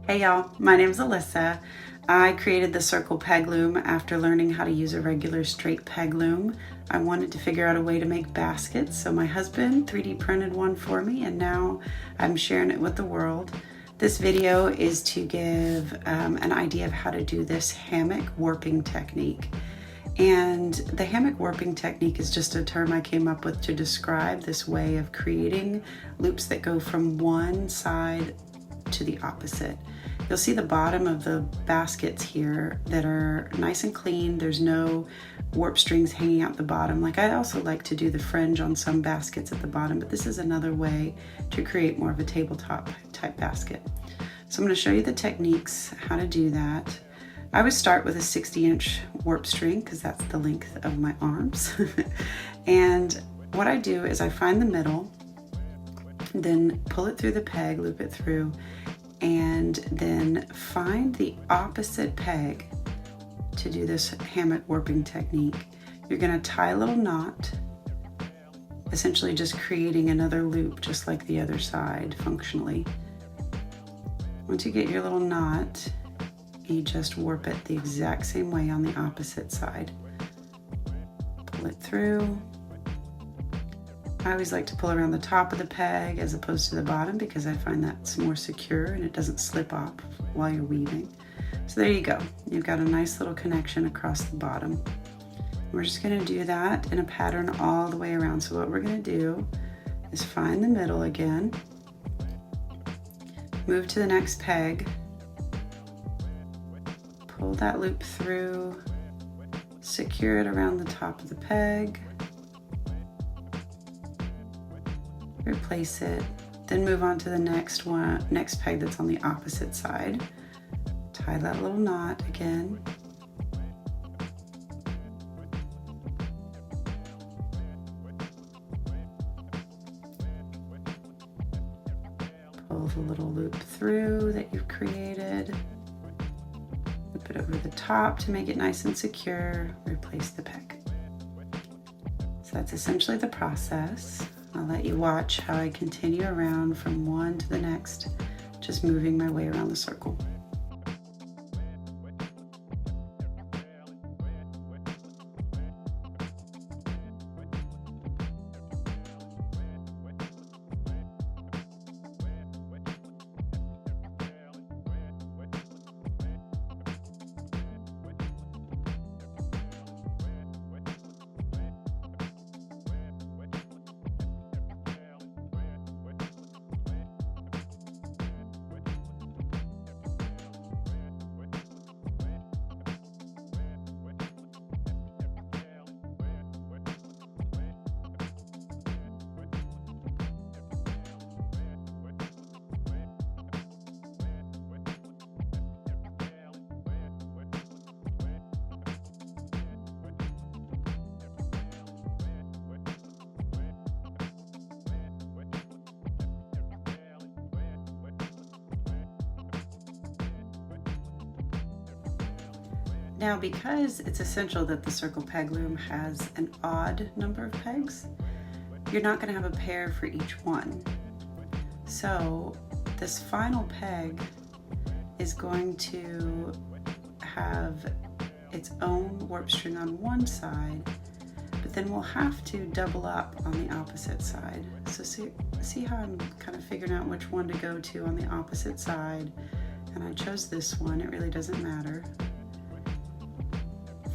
Hey y'all, my name's Alyssa. I created the circle peg loom after learning how to use a regular straight peg loom. I wanted to figure out a way to make baskets, so my husband 3D printed one for me, and now I'm sharing it with the world. This video is to give an idea of how to do this hammock warping technique. And the hammock warping technique is just a term I came up with to describe this way of creating loops that go from one side to the opposite. You'll see the bottom of the baskets here that are nice and clean. There's no warp strings hanging out the bottom. Like I also like to do the fringe on some baskets at the bottom, but this is another way to create more of a tabletop type basket. So I'm going to show you the techniques, how to do that. I would start with a 60-inch warp string because that's the length of my arms. And what I do is I find the middle, then pull it through the peg, loop it through, and then find the opposite peg to do this hammock warping technique. You're going to tie a little knot, essentially just creating another loop just like the other side functionally. Once you get your little knot, you just warp it the exact same way on the opposite side. Pull it through. I always like to pull around the top of the peg as opposed to the bottom because I find that's more secure and it doesn't slip off while you're weaving. So there you go. You've got a nice little connection across the bottom. We're just going to do that in a pattern all the way around. So what we're going to do is find the middle again, move to the next peg, pull that loop through, secure it around the top of the peg, replace it, then move on to the next peg that's on the opposite side. Tie that little knot again. Pull the little loop through that you've created. Loop it over the top to make it nice and secure. Replace the peg. So that's essentially the process. I'll let you watch how I continue around from one to the next, just moving my way around the circle. Now, because it's essential that the circle peg loom has an odd number of pegs, you're not going to have a pair for each one. So this final peg is going to have its own warp string on one side, but then we'll have to double up on the opposite side. So see how I'm kind of figuring out which one to go to on the opposite side, and I chose this one. It really doesn't matter.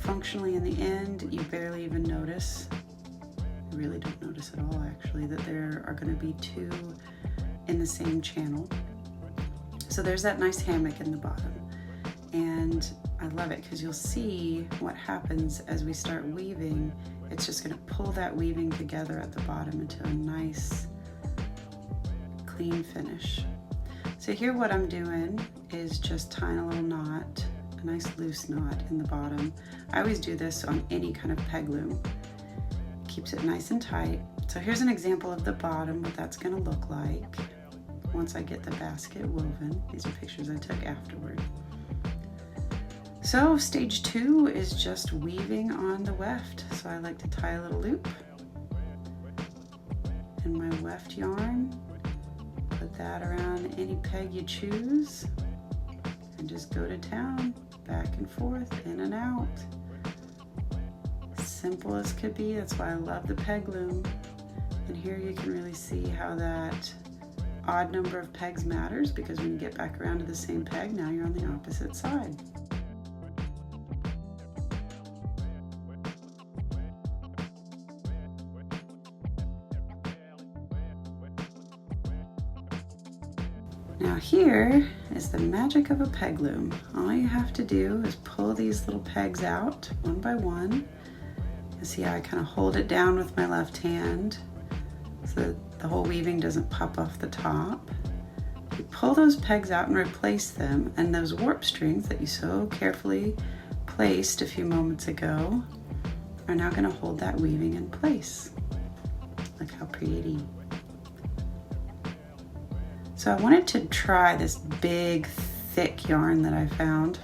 Functionally, in the end, you barely even notice. You really don't notice at all, actually, that there are going to be two in the same channel. So there's that nice hammock in the bottom. And I love it because you'll see what happens as we start weaving. It's just going to pull that weaving together at the bottom into a nice, clean finish. So here what I'm doing is just tying a little knot, a nice loose knot in the bottom. I always do this on any kind of peg loom. Keeps it nice and tight. So here's an example of the bottom, what that's going to look like once I get the basket woven. These are pictures I took afterward. So stage 2 is just weaving on the weft. So I like to tie a little loop in my weft yarn, put that around any peg you choose, and just go to town, back and forth, in and out. Simple as could be. That's why I love the peg loom. And here you can really see how that odd number of pegs matters, because when you get back around to the same peg, now you're on the opposite side. Now here is the magic of a peg loom. All you have to do is pull these little pegs out one by one. You see how I kind of hold it down with my left hand so that the whole weaving doesn't pop off the top. You pull those pegs out and replace them, and those warp strings that you so carefully placed a few moments ago are now going to hold that weaving in place. Look how pretty. So I wanted to try this big, thick yarn that I found.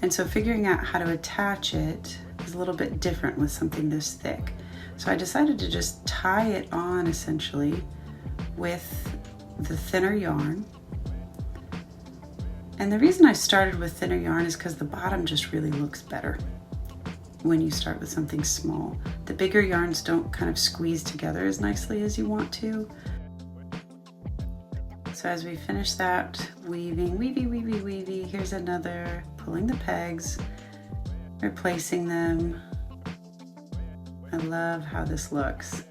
And so figuring out how to attach it is a little bit different with something this thick. So I decided to just tie it on essentially with the thinner yarn. And the reason I started with thinner yarn is because the bottom just really looks better when you start with something small. The bigger yarns don't kind of squeeze together as nicely as you want to. So as we finish that weaving, weavy, here's another, pulling the pegs, replacing them. I love how this looks.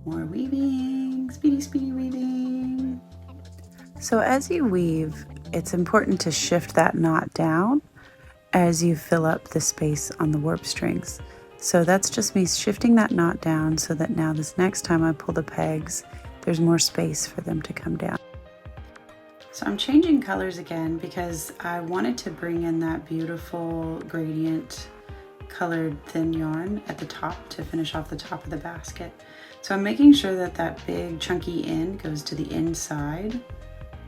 More weaving, speedy weaving. So as you weave, it's important to shift that knot down as you fill up the space on the warp strings. So that's just me shifting that knot down so that now this next time I pull the pegs, there's more space for them to come down. So I'm changing colors again because I wanted to bring in that beautiful gradient colored thin yarn at the top to finish off the top of the basket. So I'm making sure that that big chunky end goes to the inside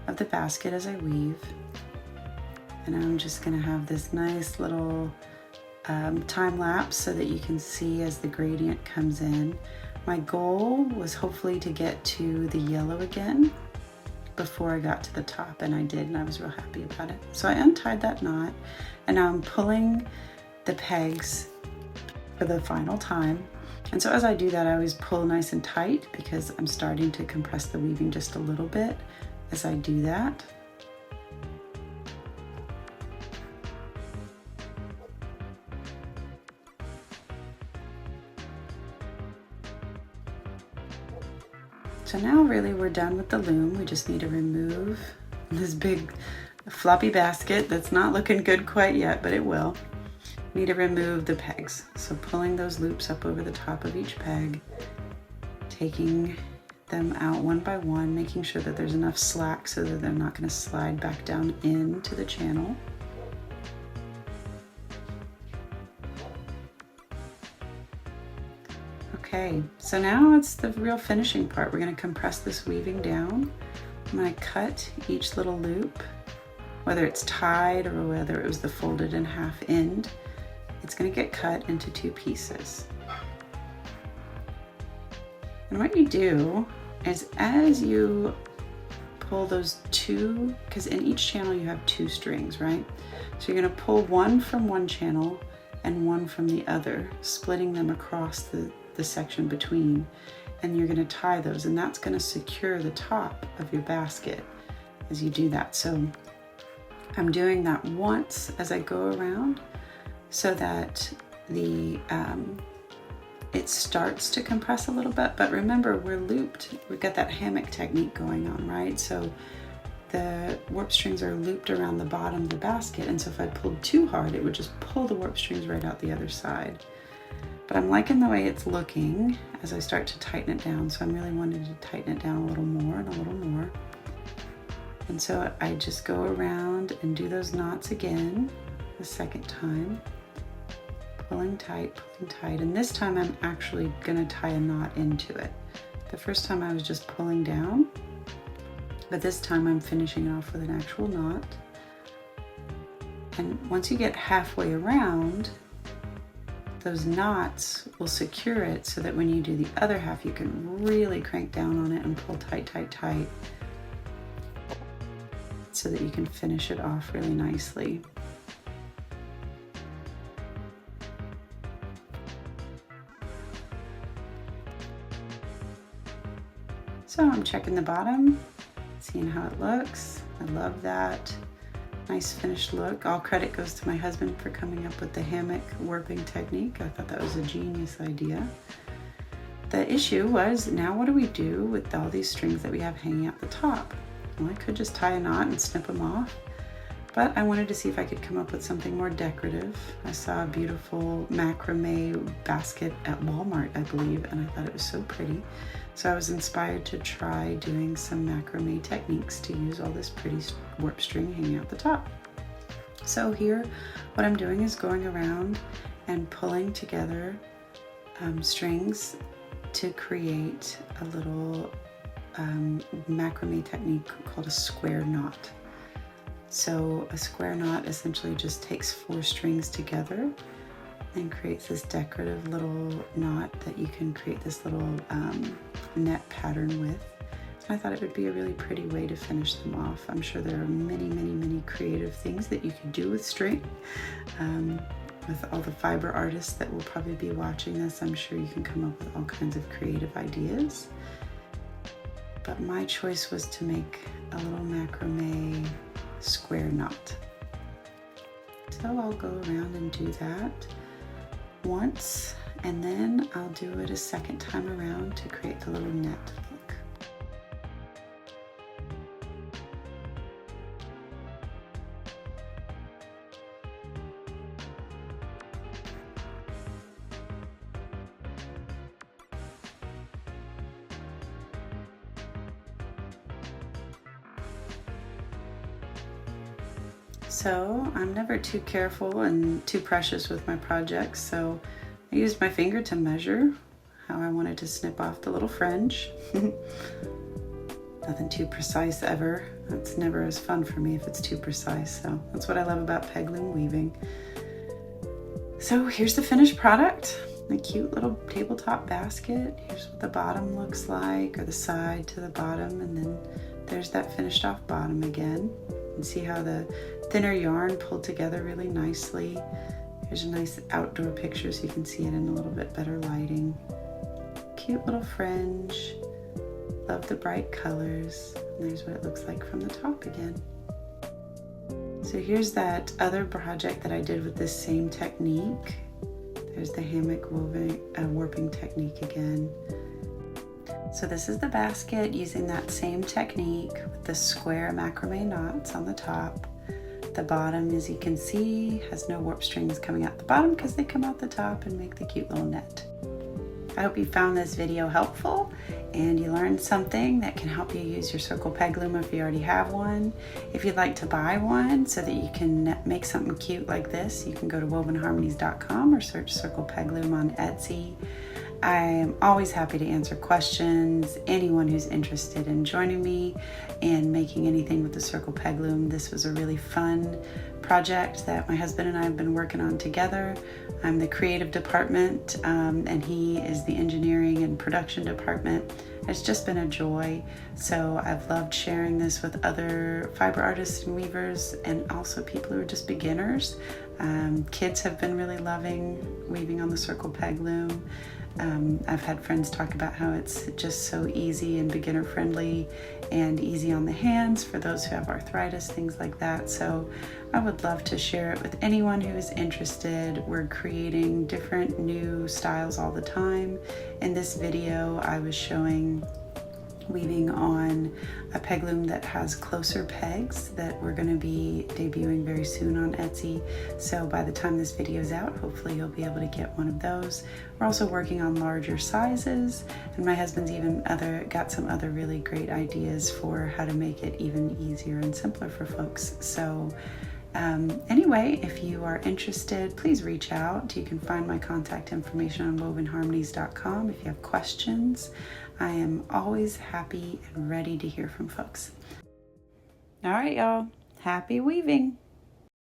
of the basket as I weave. And I'm just gonna have this nice little time lapse so that you can see as the gradient comes in. My goal was hopefully to get to the yellow again before I got to the top, and I did, and I was real happy about it. So I untied that knot, and now I'm pulling the pegs for the final time. And so as I do that, I always pull nice and tight because I'm starting to compress the weaving just a little bit as I do that. So now really we're done with the loom. We just need to remove this big floppy basket that's not looking good quite yet, but it will. We need to remove the pegs. So pulling those loops up over the top of each peg, taking them out one by one, making sure that there's enough slack so that they're not going to slide back down into the channel. Okay, so now it's the real finishing part. We're going to compress this weaving down. I'm going to cut each little loop, whether it's tied or whether it was the folded in half end. It's going to get cut into two pieces. And what you do is as you pull those two, because in each channel you have two strings, right? So you're going to pull one from one channel and one from the other, splitting them across the section between, and you're going to tie those, and that's going to secure the top of your basket as you do that. So I'm doing that once as I go around so that the it starts to compress a little bit, but remember we're looped, we've got that hammock technique going on, right? So the warp strings are looped around the bottom of the basket, and so if I pulled too hard it would just pull the warp strings right out the other side. But I'm liking the way it's looking as I start to tighten it down, so I'm really wanting to tighten it down a little more and a little more. And so I just go around and do those knots again the second time, pulling tight, and this time I'm actually gonna tie a knot into it. The first time I was just pulling down, but this time I'm finishing it off with an actual knot. And once you get halfway around, those knots will secure it so that when you do the other half, you can really crank down on it and pull tight, tight, tight, so that you can finish it off really nicely. So I'm checking the bottom, seeing how it looks. I love that. Nice finished look. All credit goes to my husband for coming up with the hammock warping technique. I thought that was a genius idea. The issue was, now what do we do with all these strings that we have hanging at the top? Well, I could just tie a knot and snip them off, but I wanted to see if I could come up with something more decorative. I saw a beautiful macrame basket at Walmart, I believe, and I thought it was so pretty. So I was inspired to try doing some macrame techniques to use all this pretty warp string hanging out the top. So here, what I'm doing is going around and pulling together strings to create a little macrame technique called a square knot. So a square knot essentially just takes 4 strings together and creates this decorative little knot that you can create this little net pattern with. And I thought it would be a really pretty way to finish them off. I'm sure there are many, many, many creative things that you can do with string. With all the fiber artists that will probably be watching this, I'm sure you can come up with all kinds of creative ideas. But my choice was to make a little macrame square knot. So I'll go around and do that once, and then I'll do it a second time around to create the little net look. So I'm never too careful and too precious with my projects, so I used my finger to measure how I wanted to snip off the little fringe. Nothing too precise ever. That's never as fun for me if it's too precise, so that's what I love about peg loom weaving. So here's the finished product, a cute little tabletop basket. Here's what the bottom looks like, or the side to the bottom, and then there's that finished off bottom again. And see how the thinner yarn pulled together really nicely. Here's a nice outdoor picture so you can see it in a little bit better lighting. Cute little fringe. Love the bright colors. And there's what it looks like from the top again. So here's that other project that I did with this same technique. There's the hammock warping technique again. So this is the basket using that same technique with the square macrame knots on the top. The bottom, as you can see, has no warp strings coming out the bottom because they come out the top and make the cute little net. I hope you found this video helpful and you learned something that can help you use your circle peg loom if you already have one. If you'd like to buy one so that you can make something cute like this, you can go to wovenharmonies.com or search circle peg loom on Etsy. I am always happy to answer questions. Anyone who's interested in joining me and making anything with the circle peg loom. This was a really fun project that my husband and I have been working on together. I'm the creative department and he is the engineering and production department. It's just been a joy. So I've loved sharing this with other fiber artists and weavers, and also people who are just beginners. Kids have been really loving weaving on the circle peg loom. I've had friends talk about how it's just so easy and beginner friendly and easy on the hands for those who have arthritis, things like that. So I would love to share it with anyone who is interested. We're creating different new styles all the time. In this video, I was showing weaving on a peg loom that has closer pegs that we're going to be debuting very soon on Etsy. So by the time this video is out, hopefully you'll be able to get one of those. We're also working on larger sizes, and my husband's even got some other really great ideas for how to make it even easier and simpler for folks. So anyway, if you are interested, please reach out. You can find my contact information on wovenharmonies.com if you have questions. I am always happy and ready to hear from folks. All right, y'all. Happy weaving.